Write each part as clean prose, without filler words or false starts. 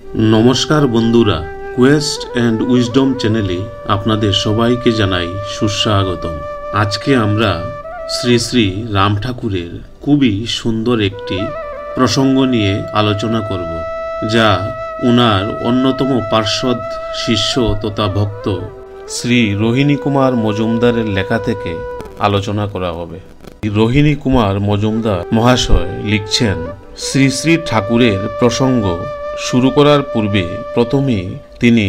নমস্কার বন্ধুরা, Quest and wisdom চ্যানেলে আপনাদের সবাইকে জানাই সুস্বাগতম। আজকে আমরা শ্রী শ্রী রাম ঠাকুরের খুবই সুন্দর একটি প্রসঙ্গ নিয়ে আলোচনা করব, যা উনার অন্যতম পার্ষদ শিষ্য তথা ভক্ত শ্রী রোহিণী কুমার মজুমদারের লেখা থেকে আলোচনা করা হবে। রোহিণী কুমার মজুমদার মহাশয় লিখছেন, শ্রী শ্রী ঠাকুরের প্রসঙ্গ শুরু করার পূর্বে প্রথমেই তিনি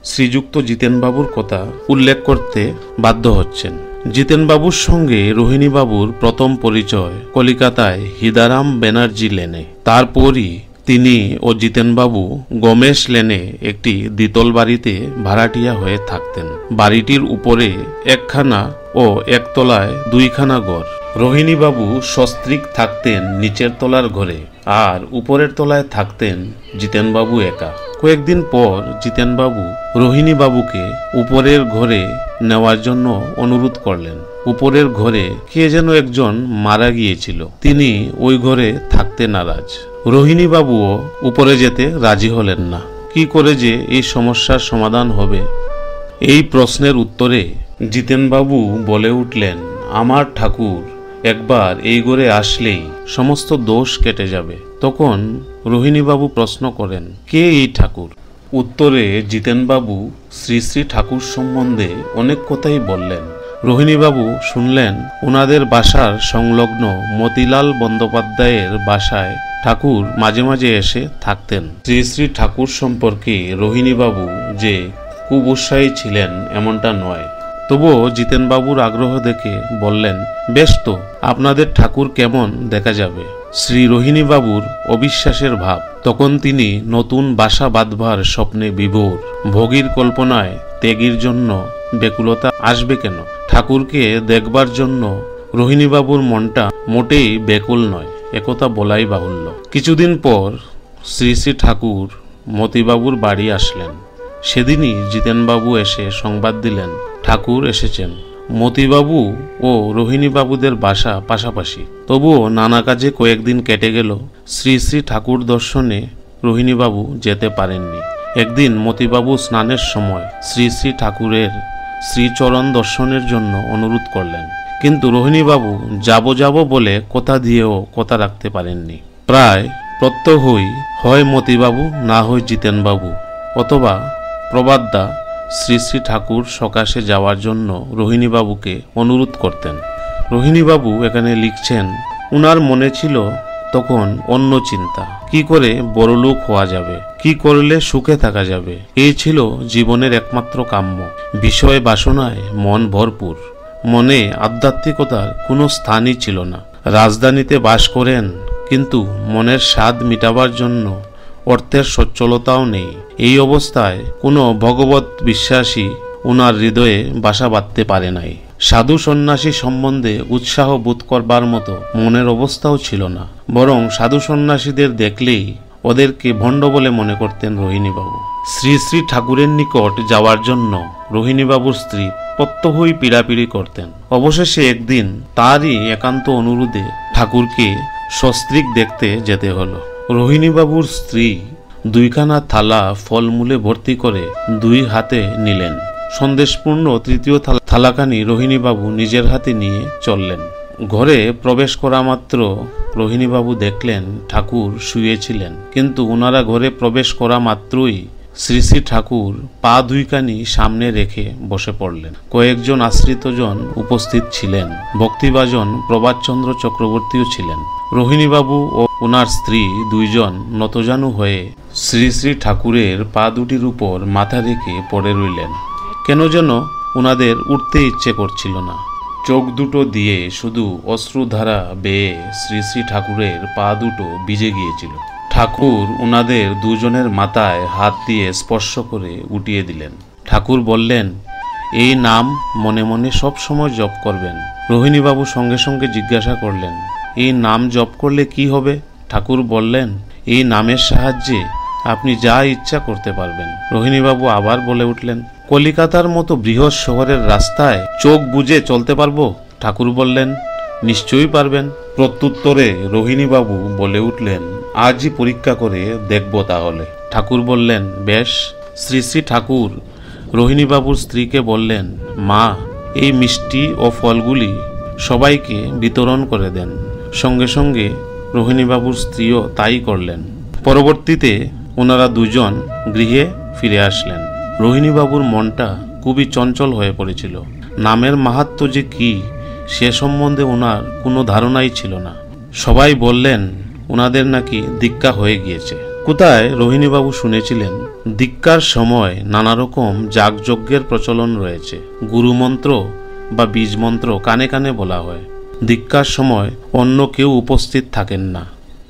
শ্রীযুক্ত জিতেনবাবুর কথা উল্লেখ করতে বাধ্য হচ্ছেন। জিতেনবাবুর সঙ্গে রোহিণীবাবুর প্রথম পরিচয় কলিকাতায় হিদারাম ব্যানার্জি লেনে। তারপরই তিনি ও জিতেনবাবু গমেশ লেনে একটি দ্বিতল বাড়িতে ভাড়াটিয়া হয়ে থাকতেন। বাড়িটির উপরে একখানা ও একতলায় দুইখানা ঘর। রোহিণীবাবু সস্ত্রীক থাকতেন নিচের তলার ঘরে, আর উপরের তলায় থাকতেন জিতেনবাবু একা। কয়েকদিন পর জিতেনবাবু রোহিণীবাবুকে উপরের ঘরে নেওয়ার জন্য অনুরোধ করলেন। উপরের ঘরে কে যেন একজন মারা গিয়েছিল, তিনি ওই ঘরে থাকতে নারাজ। রোহিণীবাবুও উপরে যেতে রাজি হলেন না। কি করে যে এই সমস্যার সমাধান হবে, এই প্রশ্নের উত্তরে জিতেনবাবু বলে উঠলেন, আমার ঠাকুর একবার এই ঘরে আসলেই সমস্ত দোষ কেটে যাবে। তখন রোহিণীবাবু প্রশ্ন করেন, কে এই ঠাকুর? উত্তরে জিতেনবাবু শ্রী শ্রী ঠাকুর সম্বন্ধে অনেক কথাই বললেন। রোহিণীবাবু শুনলেন, ওনাদের বাসার সংলগ্ন মতিলাল বন্দ্যোপাধ্যায়ের বাসায় ঠাকুর মাঝে মাঝে এসে থাকতেন। শ্রী শ্রী ঠাকুর সম্পর্কে রোহিণীবাবু যে খুব উৎসাহী ছিলেন এমনটা নয়। তবুও জিতেনবাবুর আগ্রহ দেখে বললেন, বেশ তো, আপনাদের ঠাকুর কেমন দেখা যাবে। শ্রী রোহিণীবাবুর অবিশ্বাসের ভাব। তখন তিনি নতুন বাসা বাঁধবার স্বপ্নে বিভোর। ভোগীর কল্পনায় ত্যাগীর জন্য ব্যাকুলতা আসবে কেন? ঠাকুরকে দেখবার জন্য রোহিণীবাবুর মনটা মোটেই ব্যাকুল নয়, একথা বলাই বাহুল্য। কিছুদিন পর শ্রী শ্রী ঠাকুর মতিবাবুর বাড়ি আসলেন। সেদিনই জিতেনবাবু এসে সংবাদ দিলেন, ঠাকুর এসেছেন। মতিবাবু ও রোহিণীবাবুদের বাসা পাশাপাশি, তবুও নানা কাজে কয়েকদিন কেটে গেল। শ্রী শ্রী ঠাকুর দর্শনে রোহিণীবাবু যেতে পারেননি। একদিন মতিবাবু স্নানের সময় শ্রী শ্রী ঠাকুরের শ্রীচরণ দর্শনের জন্য অনুরোধ করলেন, কিন্তু রোহিণীবাবু যাব বলে কথা দিয়েও কথা রাখতে পারেননি। প্রায় প্রত্যহই হয় মতিবাবু, না হয় জিতেনবাবু অথবা প্রবাদদা শ্রী শ্রী ঠাকুর সকাশে যাওয়ার জন্য রোহিণীবাবুকে অনুরোধ করতেন। রোহিণীবাবু এখানে লিখছেন, উনার মনে ছিল তখন অন্য চিন্তা, কি করে বড়লোক হওয়া যাবে, কি করলে সুখে থাকা যাবে। এই ছিল জীবনের একমাত্র কাম্য। বিষয় বাসনায় মন ভরপুর, মনে আধ্যাত্মিকতার কোনো স্থানই ছিল না। রাজধানীতে বাস করেন, কিন্তু মনের স্বাদ মিটাবার জন্য অর্থের সচ্ছলতাও নেই। এই অবস্থায় কোনো ভগবত বিশ্বাসী উনার হৃদয়ে বাসা বাঁধতে পারে নাই। সাধু সন্ন্যাসী সম্বন্ধে উৎসাহ বোধ করবার মতো মনের অবস্থাও ছিল না। বরং সাধু সন্ন্যাসীদের দেখলেই ওদেরকে ভণ্ড বলে মনে করতেন রোহিণীবাবু। শ্রী শ্রী ঠাকুরের নিকট যাওয়ার জন্য রোহিণীবাবুর স্ত্রী প্রত্যহই পীড়াপিড়ি করতেন। অবশেষে একদিন তারই একান্ত অনুরোধে ঠাকুরকে সস্ত্রীক দেখতে যেতে হলো। রোহিণীবাবুর স্ত্রী দুইখানা থালা ফলমূলে ভর্তি করে দুই হাতে নিলেন। সন্দেশপূর্ণ তৃতীয় থালাখানি রোহিণীবাবু নিজের হাতে নিয়ে চললেন। ঘরে প্রবেশ করা মাত্র রোহিণীবাবু দেখলেন ঠাকুর শুয়েছিলেন, কিন্তু ওনারা ঘরে প্রবেশ করা মাত্রই শ্রী শ্রী ঠাকুর পা দুইখানি সামনে রেখে বসে পড়লেন। কয়েকজন আশ্রিতজন উপস্থিত ছিলেন। ভক্তিভাজন প্রভাতচন্দ্র চক্রবর্তীও ছিলেন। রোহিণীবাবু ও ওনার স্ত্রী দুইজন নতজানু হয়ে শ্রী শ্রী ঠাকুরের পা দুটির উপর মাথা রেখে পড়ে রইলেন। কেন যেন ওনাদের উঠতে ইচ্ছে করছিল না। চোখ দুটো দিয়ে শুধু অশ্রুধারা বেয়ে শ্রী শ্রী ঠাকুরের পা দুটো ভিজে গিয়েছিল। ঠাকুর ওনাদের দুজনের মাথায় হাত দিয়ে স্পর্শ করে উঠিয়ে দিলেন। ঠাকুর বললেন, এই নাম মনে মনে সব সময় জপ করবেন। রোহিণীবাবু সঙ্গে সঙ্গে জিজ্ঞাসা করলেন, এই নাম জপ করলে কি হবে? ঠাকুর বললেন, এই নামের সাহায্যে আপনি যা ইচ্ছা করতে পারবেন। রোহিণীবাবু আবার বলে উঠলেন, কলিকাতার মতো বৃহৎ শহরের রাস্তায় চোখ বুজে চলতে পারবো? ঠাকুর বললেন, নিশ্চয়ই পারবেন। প্রত্যুত্তরে রোহিণীবাবু বলে উঠলেন, আজই পরীক্ষা করে দেখব তাহলে। ঠাকুর বললেন, বেশ। শ্রী শ্রী ঠাকুর রোহিণীবাবুর স্ত্রীকে বললেন, মা, এই মিষ্টি ও ফলগুলি সবাইকে বিতরণ করে দেন। সঙ্গে সঙ্গে রোহিণীবাবুর স্ত্রীও তাই করলেন। পরবর্তীতে ওনারা দুজন গৃহে ফিরে আসলেন। রোহিণীবাবুর মনটা খুবই চঞ্চল হয়ে পড়েছিল। নামের মাহাত্ম্য যে কি সে সম্বন্ধে ওনার কোনো ধারণাই ছিল না। সবাই বললেন ওনাদের নাকি দীক্ষা হয়ে গিয়েছে। কোথায় রোহিণীবাবু শুনেছিলেন দীক্ষার সময় নানা রকম যাগযজ্ঞের প্রচলন রয়েছে। গুরুমন্ত্র বা বীজ মন্ত্র কানে কানে বলা হয়। দীক্ষার সময় অন্য কেউ উপস্থিত থাকেন না।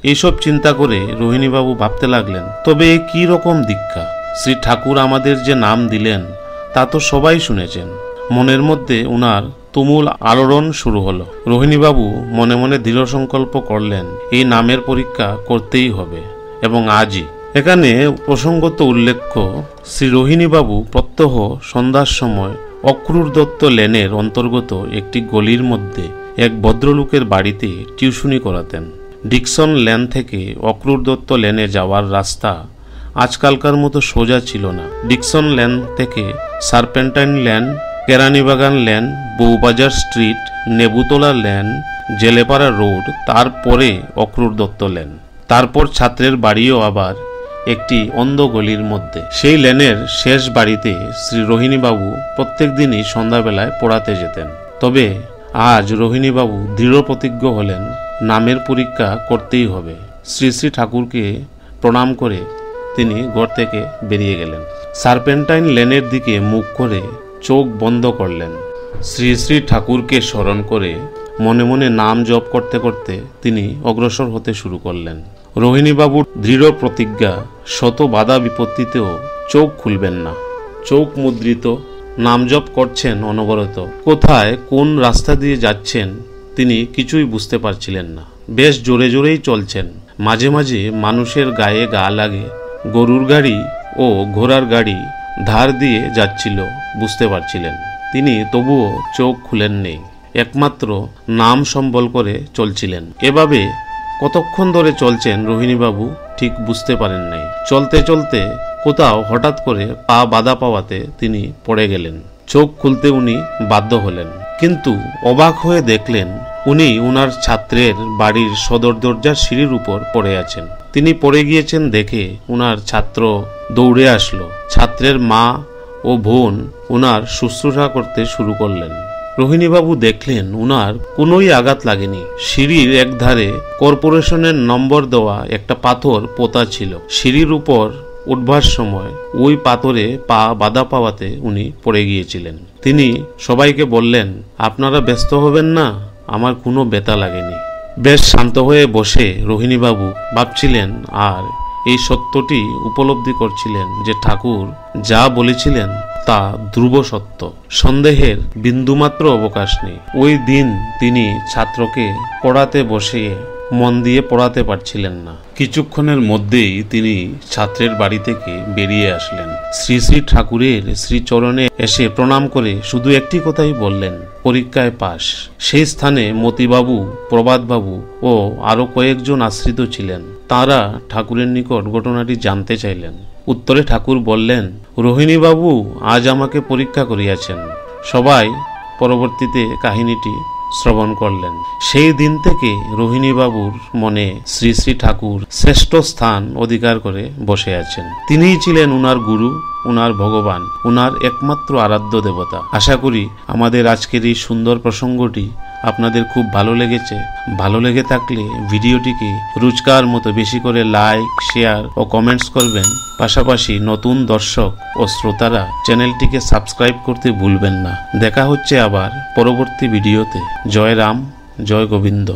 এইসব চিন্তা করে রোহিণীবাবু ভাবতে লাগলেন, তবে এ কী রকম দীক্ষা? শ্রী ঠাকুর আমাদের যে নাম দিলেন তা তো সবাই শুনেছেন। মনের মধ্যে ওনার তুমুল আলোড়ন শুরু হলো। রোহিণীবাবু মনে মনে দৃঢ় সংকল্প করলেন, এই নামের পরীক্ষা করতেই হবে, এবং আজই। এখানে প্রসঙ্গত উল্লেখ্য, শ্রী রোহিণীবাবু প্রত্যহ সন্ধ্যার সময় অক্রূর দত্ত লেনের অন্তর্গত একটি গলির মধ্যে এক ভদ্রলোকের বাড়িতে টিউশনি করাতেন। ডিকসন লেন থেকে অক্রূর দত্ত লেনে যাওয়ার রাস্তা আজকালকার মতো সোজা ছিল না। ডিকসন লেন থেকে Serpentine lane, Keranibagan lane, Bowbazar street, Nebutala lane, Jelepara road, তারপরে অক্রূর দত্ত লেন। তারপর ছাত্রের বাড়িও আবার একটি অন্ধ গলির মধ্যে। সেই লেনের শেষ বাড়িতে শ্রী রোহিণীবাবু প্রত্যেক দিনই সন্ধ্যাবেলায় পড়াতে যেতেন। তবে আজ রোহিণীবাবু দৃঢ় প্রতিজ্ঞ হলেন, নামের পরীক্ষা করতেই হবে। শ্রী শ্রী ঠাকুরকে প্রণাম করে তিনি ঘর থেকে বেরিয়ে গেলেন। সার্পেন্টাইন লেনের দিকে মুখ করে চোখ বন্ধ করলেন। শ্রী শ্রী ঠাকুরকে স্মরণ করে মনে মনে নাম জপ করতে করতে তিনি অগ্রসর হতে শুরু করলেন। রোহিণীবাবুর দৃঢ় প্রতিজ্ঞা, শত বাধা বিপত্তিতেও চোখ খুলবেন না। চোখ মুদ্রিত, নাম জপ করছেন অনবরত। কোথায় কোন রাস্তা দিয়ে যাচ্ছেন তিনি কিছুই বুঝতে পারছিলেন না। বেশ জোরে জোরেই চলছেন। মাঝে মাঝে মানুষের গায়ে গা লাগে। গরুর গাড়ি ও ঘোড়ার গাড়ি ধার দিয়ে যাচ্ছিল, বুঝতে পারছিলেন। তিনি তবুও চোখ খুলেননি। একমাত্র নাম সম্বল করে চলছিলেন। এভাবে কতক্ষণ ধরে চলছেন রোহিণীবাবু ঠিক বুঝতে পারেন নাই। চলতে চলতে কোথাও হঠাৎ করে পা বাধা পাওয়াতে তিনি পড়ে গেলেন। চোখ খুলতে উনি বাধ্য হলেন, কিন্তু অবাক হয়ে দেখলেন উনি উনার ছাত্রের বাড়ির সদর দরজার সিঁড়ির উপর পড়ে আছেন। তিনি পড়ে গিয়েছেন দেখে উনার ছাত্র দৌড়ে আসলো। ছাত্রের মা ও বোন উনার শুশ্রূষা করতে শুরু করলেন। রোহিণীবাবু দেখলেন উনার কোনোই আঘাত লাগেনি। সিঁড়ির একধারে কর্পোরেশনের নম্বর দেওয়া একটা পাথর পোতা ছিল। সিঁড়ির উপর উঠবার সময় ওই পাথরে পা বাধা পাওয়াতে উনি পড়ে গিয়েছিলেন। তিনি সবাইকে বললেন, আপনারা ব্যস্ত হবেন না, আমার কোনো ব্যথা লাগেনি। বেশ শান্ত হয়ে বসে রোহিণীবাবু ভাবছিলেন আর এই সত্যটি উপলব্ধি করছিলেন যে ঠাকুর যা বলেছিলেন তা ধ্রুব সত্য। সন্দেহের বিন্দুমাত্র অবকাশ নেই। ওই দিন তিনি ছাত্রকে পড়াতে বসে মন দিয়ে পড়াতে পারছিলেন না। কিছুক্ষণের মধ্যেই তিনি ছাত্রের বাড়ি থেকে বেরিয়ে আসলেন। শ্রী শ্রী ঠাকুরের শ্রীচরণে এসে প্রণাম করে শুধু একটি কথাই বললেন, পরীক্ষায় পাশ। সেই স্থানে মতিবাবু, প্রভাতবাবু ও আরো কয়েকজন আশ্রিত ছিলেন। তাঁরা ঠাকুরের নিকট ঘটনাটি জানতে চাইলেন। উত্তরে ঠাকুর বললেন, রোহিণীবাবু আজ আমাকে পরীক্ষা করিয়াছেন। সবাই পরবর্তীতে কাহিনীটি শ্রবণ করলেন। সেই দিন থেকে রোহিণীবাবুর মনে শ্রী শ্রী ঠাকুর শ্রেষ্ঠ স্থান অধিকার করে বসে আছেন। তিনিই ছিলেন উনার গুরু, উনার ভগবান, উনার একমাত্র আরাধ্য দেবতা। আশা করি আমাদের আজকের এই সুন্দর প্রসঙ্গটি আপনাদের খুব ভালো লেগেছে। ভালো লেগে থাকলে ভিডিওটিকে রোজকার মতো বেশি করে লাইক, শেয়ার ও কমেন্টস করবেন। পাশাপাশি নতুন দর্শক ও শ্রোতারা চ্যানেলটিকে সাবস্ক্রাইব করতে ভুলবেন না। দেখা হচ্ছে আবার পরবর্তী ভিডিওতে। জয় রাম, জয় গোবিন্দ।